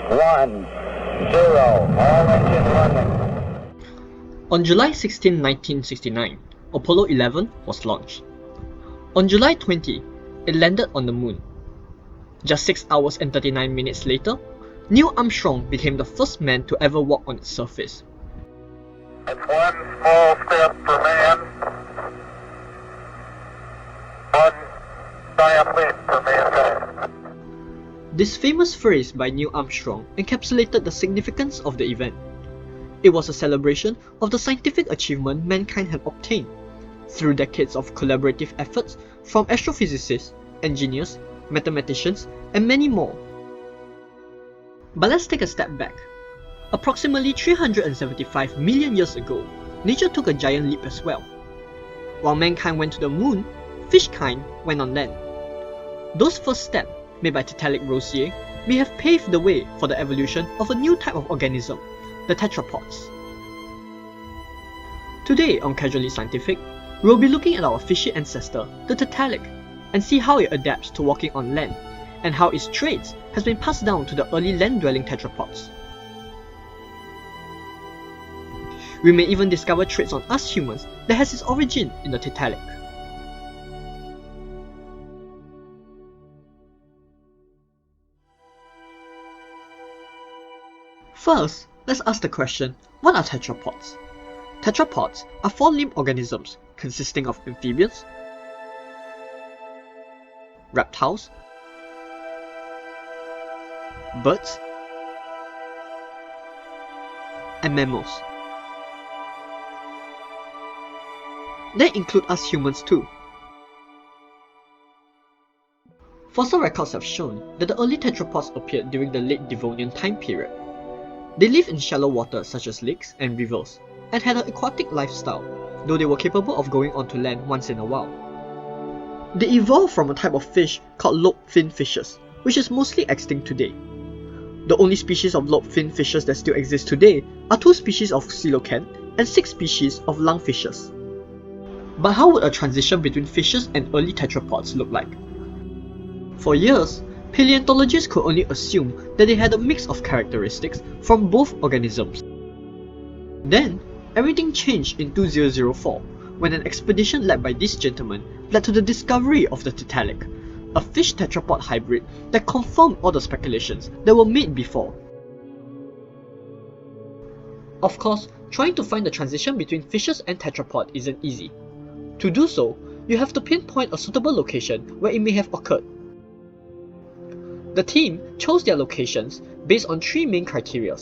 All engine running. On July 16, 1969, Apollo 11 was launched. On July 20, it landed on the moon. Just 6 hours and 39 minutes later, Neil Armstrong became the first man to ever walk on its surface. It's one small step for man, one giant leap for mankind. This famous phrase by Neil Armstrong encapsulated the significance of the event. It was a celebration of the scientific achievement mankind had obtained through decades of collaborative efforts from astrophysicists, engineers, mathematicians, and many more. But let's take a step back. Approximately 375 million years ago, nature took a giant leap as well. While mankind went to the moon, fishkind went on land. Those first steps, made by Tiktaalik may have paved the way for the evolution of a new type of organism, the tetrapods. Today on Casually Scientific, we'll be looking at our fishy ancestor, the Tiktaalik, and see how it adapts to walking on land, and how its traits has been passed down to the early land-dwelling tetrapods. We may even discover traits on us humans that has its origin in the Tiktaalik. First, let's ask the question, what are tetrapods? Tetrapods are four-limbed organisms consisting of amphibians, reptiles, birds, and mammals. They include us humans too. Fossil records have shown that the early tetrapods appeared during the late Devonian time period. They lived in shallow water such as lakes and rivers, and had an aquatic lifestyle, though they were capable of going onto land once in a while. They evolved from a type of fish called lobe-finned fishes, which is mostly extinct today. The only species of lobe-finned fishes that still exist today are 2 species of coelacanth and 6 species of lungfishes. But how would a transition between fishes and early tetrapods look like? For years, paleontologists could only assume that they had a mix of characteristics from both organisms. Then, everything changed in 2004 when an expedition led by this gentleman led to the discovery of the Tiktaalik, a fish tetrapod hybrid that confirmed all the speculations that were made before. Of course, trying to find the transition between fishes and tetrapod isn't easy. To do so, you have to pinpoint a suitable location where it may have occurred. The team chose their locations based on 3 main criteria.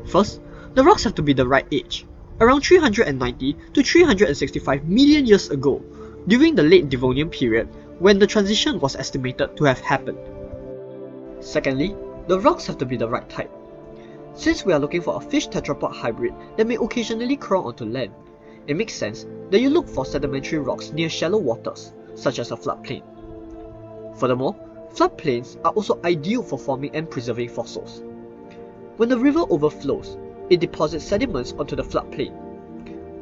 First, the rocks have to be the right age, around 390 to 365 million years ago, during the late Devonian period when the transition was estimated to have happened. Secondly, the rocks have to be the right type. Since we are looking for a fish tetrapod hybrid that may occasionally crawl onto land, it makes sense that you look for sedimentary rocks near shallow waters, such as a floodplain. Furthermore, floodplains are also ideal for forming and preserving fossils. When the river overflows, it deposits sediments onto the floodplain.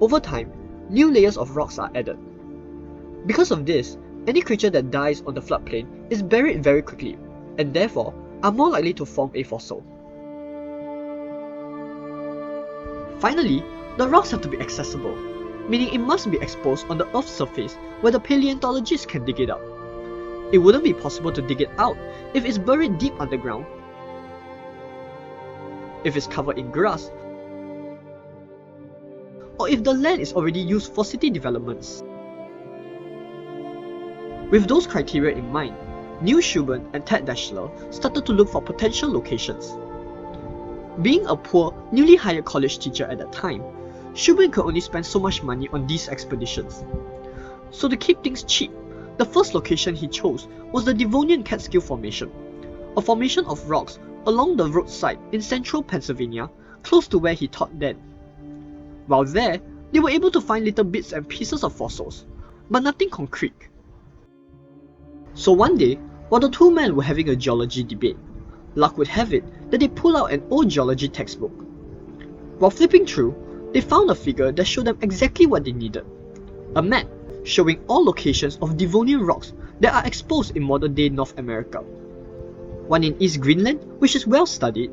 Over time, new layers of rocks are added. Because of this, any creature that dies on the floodplain is buried very quickly, and therefore are more likely to form a fossil. Finally, the rocks have to be accessible, meaning it must be exposed on the Earth's surface where the paleontologists can dig it up. It wouldn't be possible to dig it out if it's buried deep underground, if it's covered in grass, or if the land is already used for city developments. With those criteria in mind, Neil Shubin and Ted Deschler started to look for potential locations. Being a poor, newly hired college teacher at that time, Shubin could only spend so much money on these expeditions. So to keep things cheap, the first location he chose was the Devonian Catskill Formation, a formation of rocks along the roadside in central Pennsylvania, close to where he taught then. While there, they were able to find little bits and pieces of fossils, but nothing concrete. So one day, while the 2 men were having a geology debate, luck would have it that they pulled out an old geology textbook. While flipping through, they found a figure that showed them exactly what they needed: a map showing all locations of Devonian rocks that are exposed in modern-day North America. one in East Greenland, which is well studied,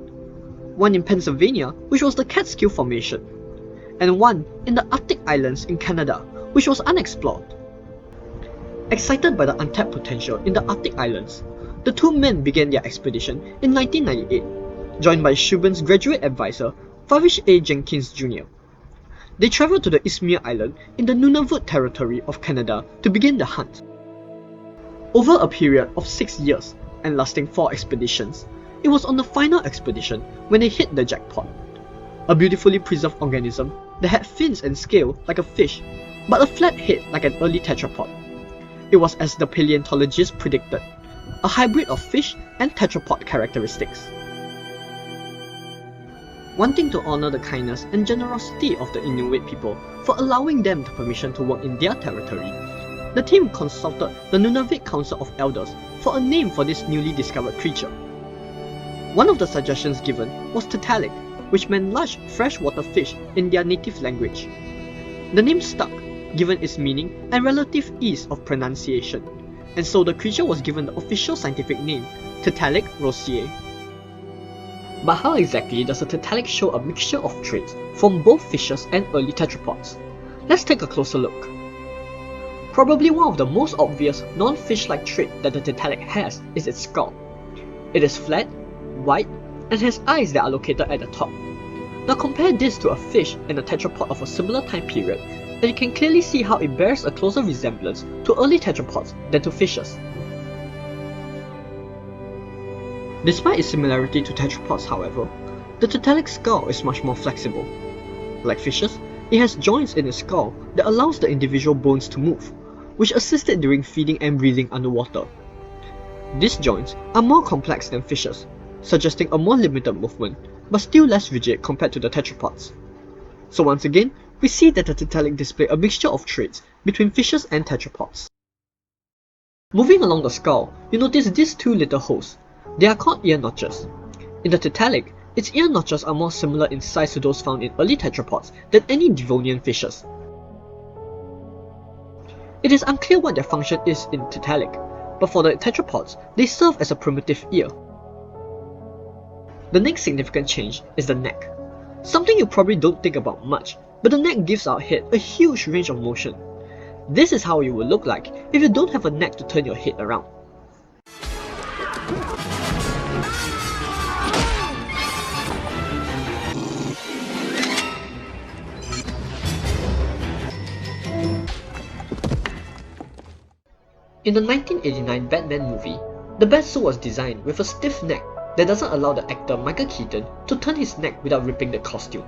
one in Pennsylvania, which was the Catskill Formation, and one in the Arctic Islands in Canada, which was unexplored. Excited by the untapped potential in the Arctic Islands, the two men began their expedition in 1998, joined by Shubin's graduate advisor, Farish A. Jenkins Jr. They travelled to the Ismir Island in the Nunavut territory of Canada to begin the hunt. Over a period of 6 years and lasting 4 expeditions, it was on the final expedition when they hit the jackpot. A beautifully preserved organism that had fins and scale like a fish, but a flat head like an early tetrapod. It was as the paleontologists predicted, a hybrid of fish and tetrapod characteristics. Wanting to honor the kindness and generosity of the Inuit people for allowing them the permission to work in their territory, the team consulted the Nunavut Council of Elders for a name for this newly discovered creature. One of the suggestions given was Tiktaalik, which meant large freshwater fish in their native language. The name stuck, given its meaning and relative ease of pronunciation, and so the creature was given the official scientific name, Tiktaalik rossier. But how exactly does a Tiktaalik show a mixture of traits from both fishes and early tetrapods? Let's take a closer look. Probably one of the most obvious non-fish-like trait that the Tiktaalik has is its skull. It is flat, wide, and has eyes that are located at the top. Now compare this to a fish and a tetrapod of a similar time period, and you can clearly see how it bears a closer resemblance to early tetrapods than to fishes. Despite its similarity to tetrapods, however, the Tiktaalik skull is much more flexible. Like fishes, it has joints in its skull that allows the individual bones to move, which assist it during feeding and breathing underwater. These joints are more complex than fishes, suggesting a more limited movement, but still less rigid compared to the tetrapods. So once again, we see that the Tiktaalik display a mixture of traits between fishes and tetrapods. Moving along the skull, you notice these two little holes. They are called ear notches. In the Tiktaalik, its ear notches are more similar in size to those found in early tetrapods than any Devonian fishes. It is unclear what their function is in Tiktaalik, but for the tetrapods, they serve as a primitive ear. The next significant change is the neck. Something you probably don't think about much, but the neck gives our head a huge range of motion. This is how it would look like if you don't have a neck to turn your head around. In the 1989 Batman movie, the Batsuit was designed with a stiff neck that doesn't allow the actor Michael Keaton to turn his neck without ripping the costume.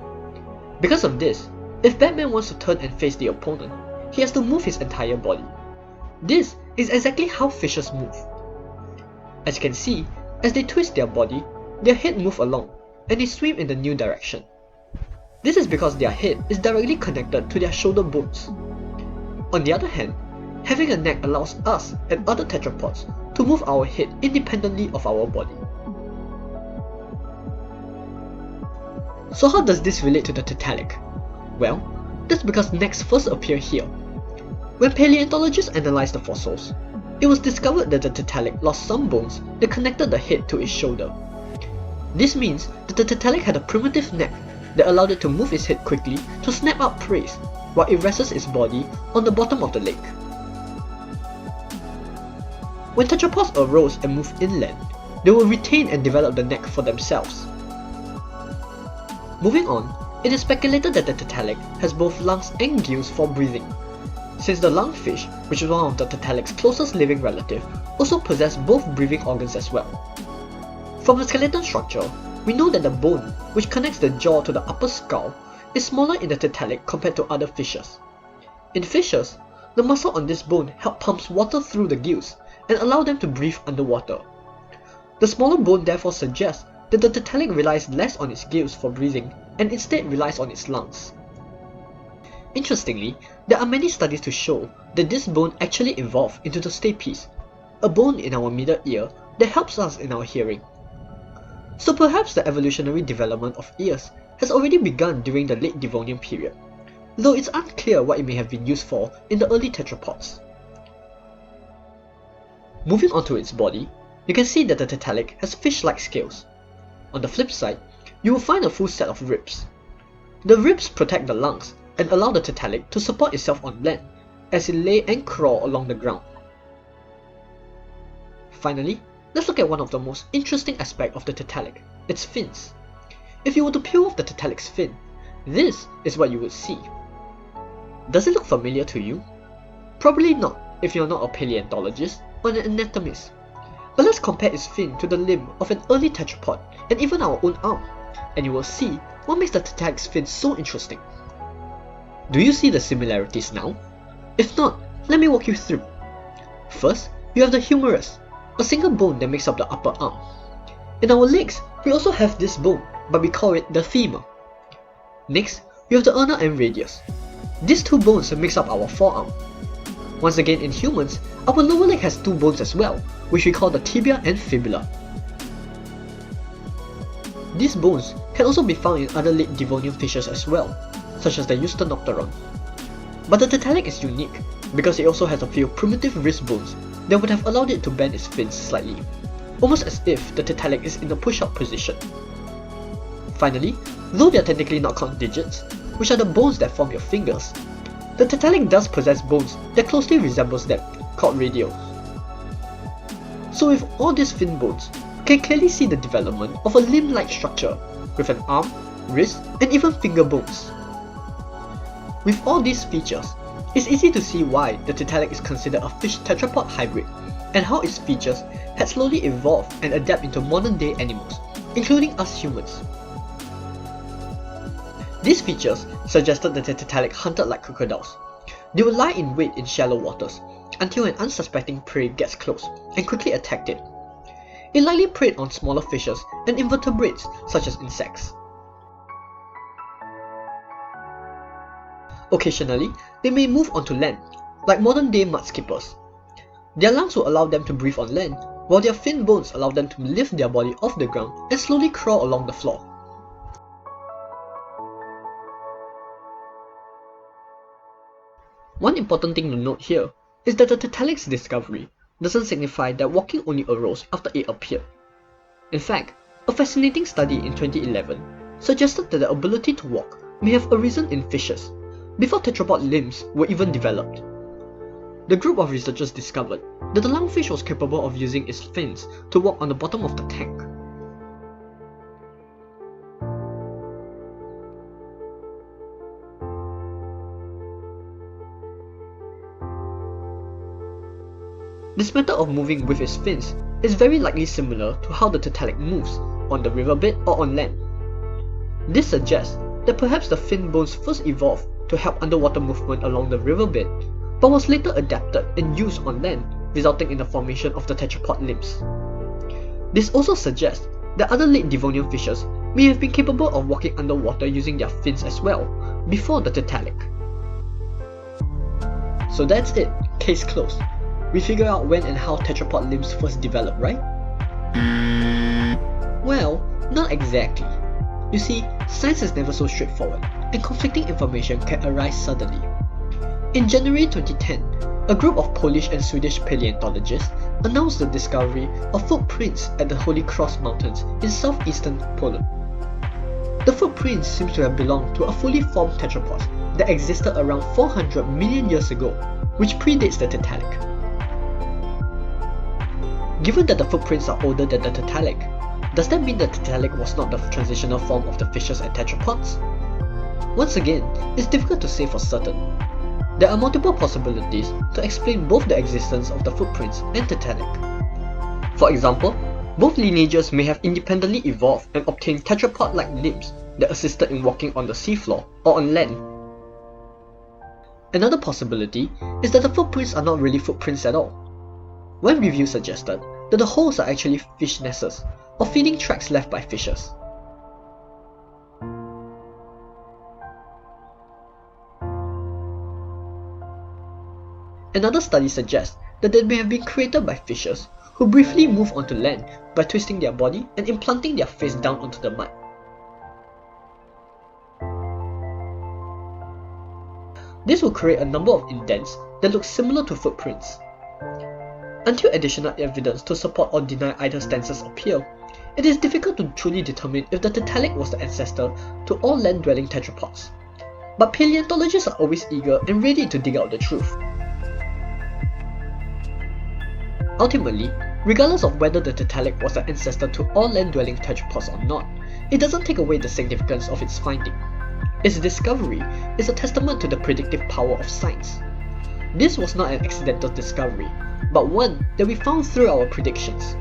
Because of this, if Batman wants to turn and face the opponent, he has to move his entire body. This is exactly how fishes move. As you can see, as they twist their body, their head moves along, and they swim in the new direction. This is because their head is directly connected to their shoulder bones. On the other hand, having a neck allows us and other tetrapods to move our head independently of our body. So how does this relate to the Tiktaalik? Well, that's because necks first appear here. When paleontologists analysed the fossils, it was discovered that the Tiktaalik lost some bones that connected the head to its shoulder. This means that the Tiktaalik had a primitive neck that allowed it to move its head quickly to snap up prey while it rests its body on the bottom of the lake. When tetrapods arose and moved inland, they will retain and develop the neck for themselves. Moving on, it is speculated that the Tiktaalik has both lungs and gills for breathing, since the lungfish, which is one of the Tiktaalik's closest living relative, also possess both breathing organs as well. From the skeleton structure, we know that the bone, which connects the jaw to the upper skull, is smaller in the Tiktaalik compared to other fishes. In fishes, the muscle on this bone helps pump water through the gills and allow them to breathe underwater. The smaller bone therefore suggests that the Tiktaalik relies less on its gills for breathing and instead relies on its lungs. Interestingly, there are many studies to show that this bone actually evolved into the stapes, a bone in our middle ear that helps us in our hearing. So perhaps the evolutionary development of ears has already begun during the late Devonian period, though it's unclear what it may have been used for in the early tetrapods. Moving on to its body, you can see that the Tiktaalik has fish-like scales. On the flip side, you will find a full set of ribs. The ribs protect the lungs and allow the Tiktaalik to support itself on land as it lay and crawl along the ground. Finally, let's look at one of the most interesting aspects of the Tiktaalik, its fins. If you were to peel off the Tiktaalik's fin, this is what you would see. Does it look familiar to you? Probably not if you're not a paleontologist or an anatomist. But let's compare its fin to the limb of an early tetrapod and even our own arm, and you will see what makes the Tiktaalik's fin so interesting. Do you see the similarities now? If not, let me walk you through. First, you have the humerus, a single bone that makes up the upper arm. In our legs, we also have this bone, but we call it the femur. Next, we have the ulna and radius. These two bones makes up our forearm. Once again in humans, our lower leg has two bones as well, which we call the tibia and fibula. These bones can also be found in other late Devonian fishes as well, such as the Eusthenopteron. But the Tiktaalik is unique because it also has a few primitive wrist bones that would have allowed it to bend its fins slightly, almost as if the Tiktaalik is in a push-up position. Finally, though they are technically not called digits, which are the bones that form your fingers, the Tiktaalik does possess bones that closely resembles them, called radials. So with all these fin bones, you can clearly see the development of a limb-like structure with an arm, wrist, and even finger bones. With all these features, it's easy to see why the Tiktaalik is considered a fish tetrapod hybrid, and how its features had slowly evolved and adapted into modern-day animals, including us humans. These features suggested that the Tiktaalik hunted like crocodiles. They would lie in wait in shallow waters until an unsuspecting prey gets close and quickly attacked it. It likely preyed on smaller fishes and invertebrates such as insects. Occasionally, they may move onto land, like modern-day mudskippers. Their lungs will allow them to breathe on land, while their fin bones allow them to lift their body off the ground and slowly crawl along the floor. One important thing to note here is that the Tiktaalik's discovery doesn't signify that walking only arose after it appeared. In fact, a fascinating study in 2011 suggested that the ability to walk may have arisen in fishes before tetrapod limbs were even developed. The group of researchers discovered that the lungfish was capable of using its fins to walk on the bottom of the tank. This method of moving with its fins is very likely similar to how the Tiktaalik moves on the riverbed or on land. This suggests that perhaps the fin bones first evolved to help underwater movement along the riverbed, but was later adapted and used on land, resulting in the formation of the tetrapod limbs. This also suggests that other late Devonian fishes may have been capable of walking underwater using their fins as well, before the Tiktaalik. So that's it, case closed. We figured out when and how tetrapod limbs first developed, right? Well, not exactly. You see, science is never so straightforward, and conflicting information can arise suddenly. In January 2010, a group of Polish and Swedish paleontologists announced the discovery of footprints at the Holy Cross Mountains in southeastern Poland. The footprints seem to have belonged to a fully formed tetrapod that existed around 400 million years ago, which predates the Tiktaalik. Given that the footprints are older than the Tiktaalik, does that mean the Tiktaalik was not the transitional form of the fishes and tetrapods? Once again, it's difficult to say for certain. There are multiple possibilities to explain both the existence of the footprints and Tiktaalik. For example, both lineages may have independently evolved and obtained tetrapod-like limbs that assisted in walking on the seafloor or on land. Another possibility is that the footprints are not really footprints at all. One review suggested that the holes are actually fish nests, or feeding tracks left by fishes. Another study suggests that they may have been created by fishes who briefly move onto land by twisting their body and implanting their face down onto the mud. This will create a number of indents that look similar to footprints. Until additional evidence to support or deny either stances appear, it is difficult to truly determine if the Tiktaalik was the ancestor to all land-dwelling tetrapods. But paleontologists are always eager and ready to dig out the truth. Ultimately, regardless of whether the Tiktaalik was the ancestor to all land-dwelling tetrapods or not, it doesn't take away the significance of its finding. Its discovery is a testament to the predictive power of science. This was not an accidental discovery, but one that we found through our predictions.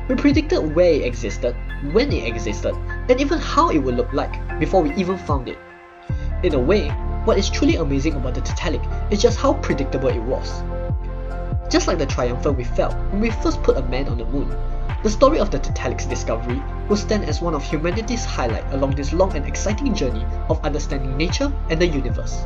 We predicted where it existed, when it existed, and even how it would look like before we even found it. In a way, what is truly amazing about the Tiktaalik is just how predictable it was. Just like the triumphant we felt when we first put a man on the moon, the story of the Tiktaalik's discovery will stand as one of humanity's highlights along this long and exciting journey of understanding nature and the universe.